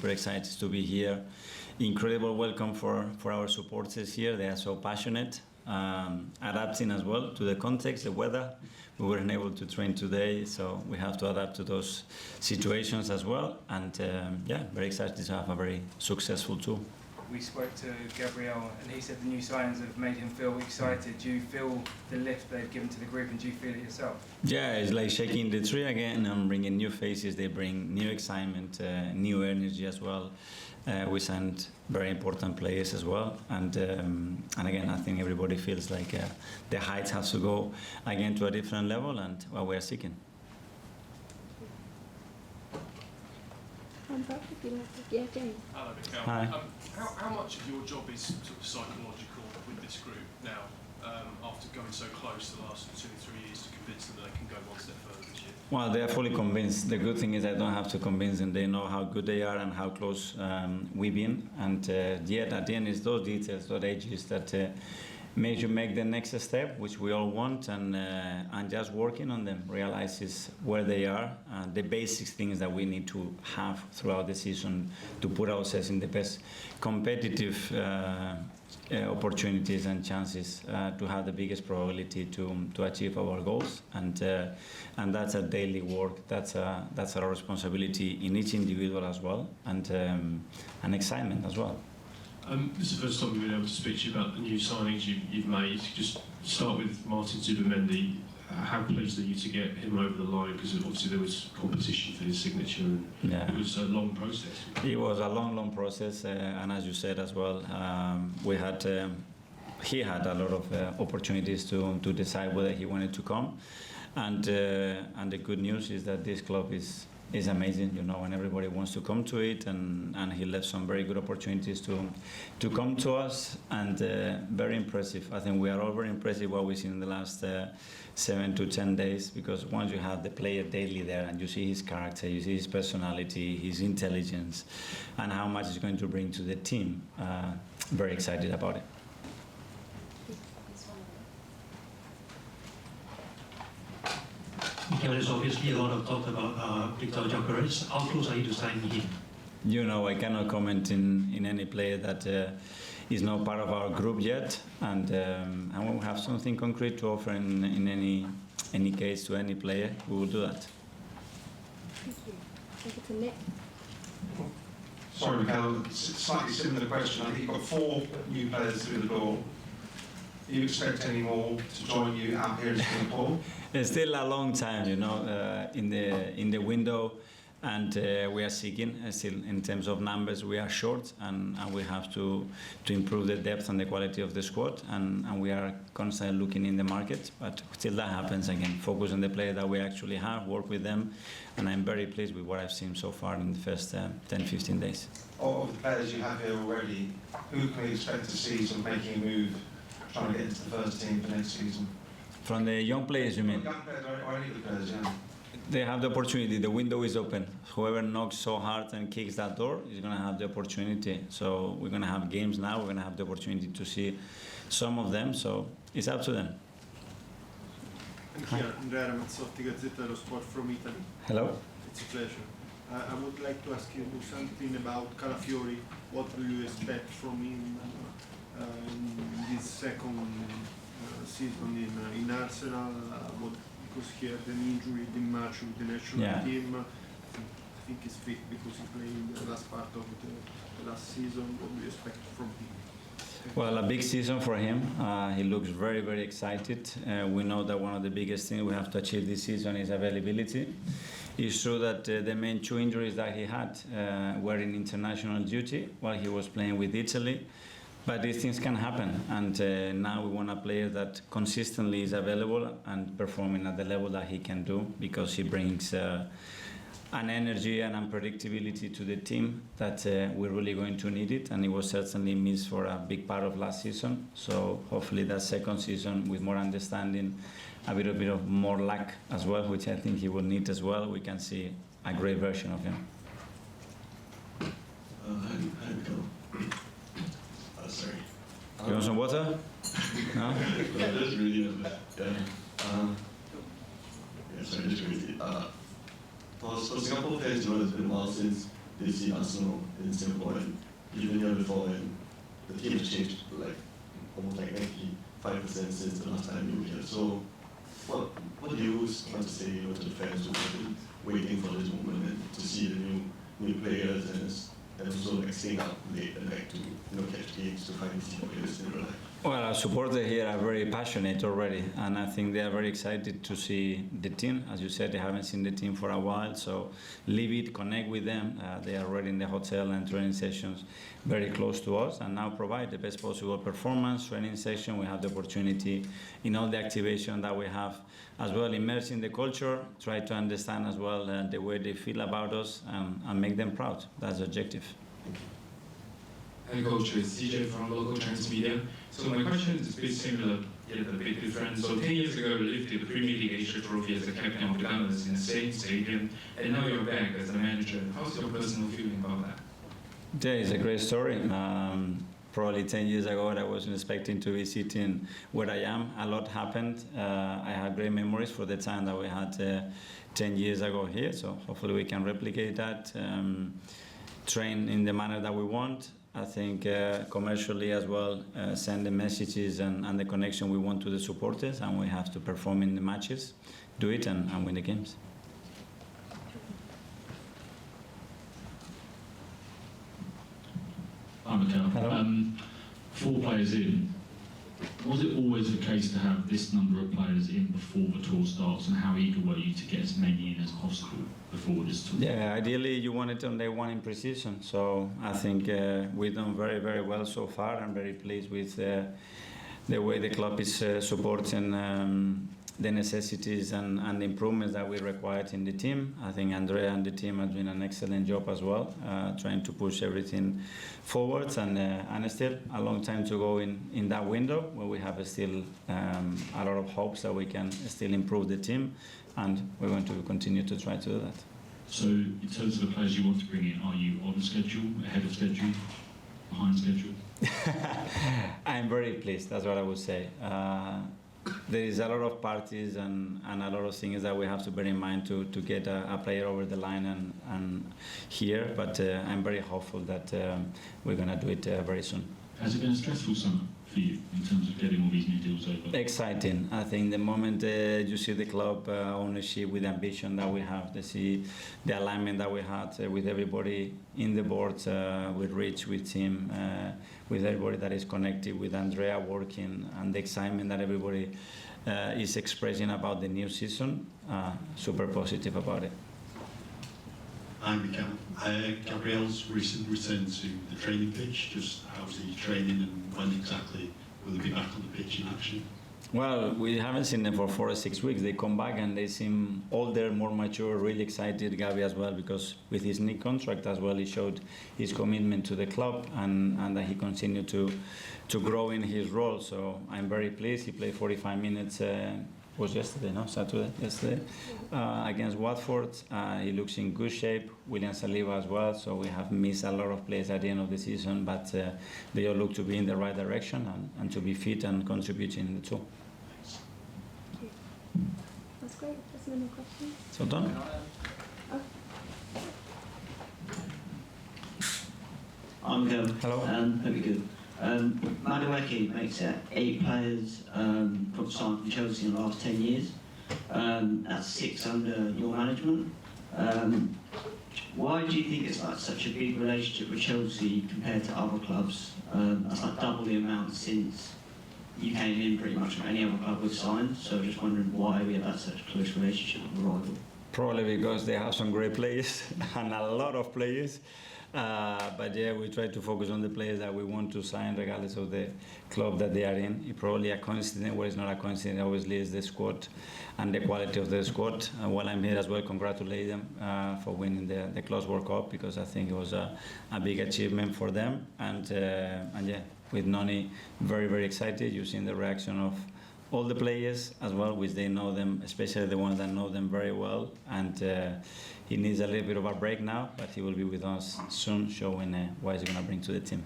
super excited to be here. Incredible welcome for our supporters here. They are so passionate, adapting as well to the context, the weather. We weren't able to train today, so we have to adapt to those situations as well. And very excited to have a very successful tour. We spoke to Gabriel and he said the new signings have made him feel excited. Do you feel the lift they've given to the group and do you feel it yourself? Yeah, it's like shaking the tree again and bringing new faces. They bring new excitement, new energy as well. We signed very important players as well, and again I think everybody feels like the heights have to go again to a different level, and what we are seeking. Hello, Mikel. Hi. How much of your job is sort of psychological with this group now, after going so close the last 2 or 3 years to convince them that they can go one step further this year? Well, they are fully convinced. The good thing is I don't have to convince them. They know how good they are and how close we've been. And yet at the end it's those details, those edges that make you make the next step, which we all want, and just working on them, realizes where they are, the basic things that we need to have throughout the season to put ourselves in the best competitive opportunities and chances to have the biggest probability to achieve our goals, and that's a daily work. That's our responsibility in each individual as well, and excitement as well. This is the first time we've been able to speak to you about the new signings you've made. Just start with Martin Zubendi. How pleased are you to get him over the line? Because obviously there was competition for his signature, and it was a long process. It was a long process, and as you said as well, he had a lot of opportunities to decide whether he wanted to come, and the good news is that this club is amazing, and everybody wants to come to it, and he left some very good opportunities to come to us, and very impressive. I think we are all very impressed with what we've seen in the last 7 to 10 days, because once you have the player daily there and you see his character, you see his personality, his intelligence, and how much he's going to bring to the team, very excited about it. There's obviously a lot of talk about Gabriel Jesus. How close are you to signing him? I cannot comment in any player that is not part of our group yet, and when we have something concrete to offer in any case to any player, we will do that. Thank you. Thank you to Nick. Sorry, Mikel, slightly similar question. I think you've got 4 new players through the door. Do you expect any more to join you out here in Singapore? It's still a long time, in the window, and we are seeking. Still, in terms of numbers, we are short, and we have to improve the depth and the quality of the squad, and we are constantly looking in the market. But till that happens, again, focus on the players that we actually have, work with them, and I'm very pleased with what I've seen so far in the first 10-15 days. Of the players you have here already, who can we expect to see sort of making a move, trying to get into the first team for next season? From the young players, you mean? Young players or any of the players, yeah. They have the opportunity. The window is open. Whoever knocks so hard and kicks that door is going to have the opportunity. So we're going to have games now. We're going to have the opportunity to see some of them. So it's up to them. Andrea Ramazzotti, Gazzetta dello Sport from Italy. Hello. It's a pleasure. I would like to ask you something about Kafuri. What do you expect from him in this second season in Arsenal? Because he had an injury in March with the national team. I think he's fit because he played in the last part of the last season. What do you expect from him? Well, a big season for him. He looks very, very excited. We know that one of the biggest things we have to achieve this season is availability. It's true that the main 2 injuries that he had were in international duty while he was playing with Italy. But these things can happen, and now we want a player that consistently is available and performing at the level that he can do, because he brings an energy and unpredictability to the team that we're really going to need it, and it was certainly missed for a big part of last season. So hopefully that second season, with more understanding, a bit of more luck as well, which I think he will need as well, we can see a great version of him. Sorry. You want some water? No? Just really sorry, just really. For Singapore players, it's been a while since this year Arsenal in Singapore, and even the year before, and the team has changed like almost like 95% since the last time you were here. So what do you want to say to the fans who have been waiting for this moment and to see the new players and also like staying up late at night to catch games to finally see players in real life? Well, our supporters here are very passionate already, and I think they are very excited to see the team. As you said, they haven't seen the team for a while, so leave it, connect with them. They are already in the hotel and training sessions very close to us, and now provide the best possible performance. Training session, we have the opportunity in all the activation that we have as well, immerse in the culture, try to understand as well the way they feel about us, and make them proud. That's the objective. Hi coach, it's CJ from local Chinese media. So my question is a bit similar, yet a bit different. So 10 years ago you lifted the Premier League Asia trophy as the captain of the Gunners in the same stadium, and now you're back as the manager. How's your personal feeling about that? Yeah, it's a great story. Probably 10 years ago I wasn't expecting to be sitting where I am. A lot happened. I have great memories for the time that we had 10 years ago here, so hopefully we can replicate that, train in the manner that we want. I think commercially as well, send the messages and the connection we want to the supporters, and we have to perform in the matches, do it and win the games. Hi Mikel. Hello. 4 players in. Was it always the case to have this number of players in before the tour starts, and how eager were you to get as many in as possible before this tour? Yeah, ideally you want it on day one in Preseason, so I think we've done very, very well so far. I'm very pleased with the way the club is supporting the necessities and the improvements that we required in the team. I think Andrea and the team are doing an excellent job as well, trying to push everything forwards, and still a long time to go in that window where we have still a lot of hopes that we can still improve the team, and we're going to continue to try to do that. So in terms of the players you want to bring in, are you on schedule, ahead of schedule, behind schedule? I'm very pleased, that's what I would say. There is a lot of parties and a lot of things that we have to bear in mind to get a player over the line and here, but I'm very hopeful that we're going to do it very soon. Has it been a stressful summer for you in terms of getting all these new deals over? Exciting. I think the moment you see the club ownership with ambition that we have, to see the alignment that we had with everybody in the board, with Rich, with Tim, with everybody that is connected, with Andrea working, and the excitement that everybody is expressing about the new season, super positive about it. Hi Mikel. Gabriel's recent return to the training pitch, just how's he training and when exactly will he be back on the pitch in action? Well, we haven't seen them for 4 or 6 weeks. They come back and they seem older, more mature, really excited. Gabi as well, because with his new contract as well, he showed his commitment to the club and that he continued to grow in his role. So I'm very pleased. He played 45 minutes. Was yesterday, no? Saturday, yesterday, against Watford. He looks in good shape. William Saliba as well. So we have missed a lot of players at the end of the season, but they all look to be in the right direction and to be fit and contributing in the tour. That's great. There's no more questions. So done. I'm Mikel. Hello. Hope you're good. Madueke makes it 8 players from signed from Chelsea in the last 10 years. That's 6 under your management. Why do you think it's like such a big relationship with Chelsea compared to other clubs? That's like double the amount since you came in pretty much from any other club we've signed. So just wondering why we have had such a close relationship with a rival. Probably because they have some great players and a lot of players. But yeah, we try to focus on the players that we want to sign regardless of the club that they are in. It's probably a coincidence, well, it's not a coincidence, obviously it's the squad and the quality of the squad. While I'm here as well, congratulate them for winning the Clubs World Cup, because I think it was a big achievement for them. And yeah, with Noni, very, very excited. You've seen the reaction of all the players as well, which they know them, especially the ones that know them very well. And he needs a little bit of a break now, but he will be with us soon, showing what he's going to bring to the team.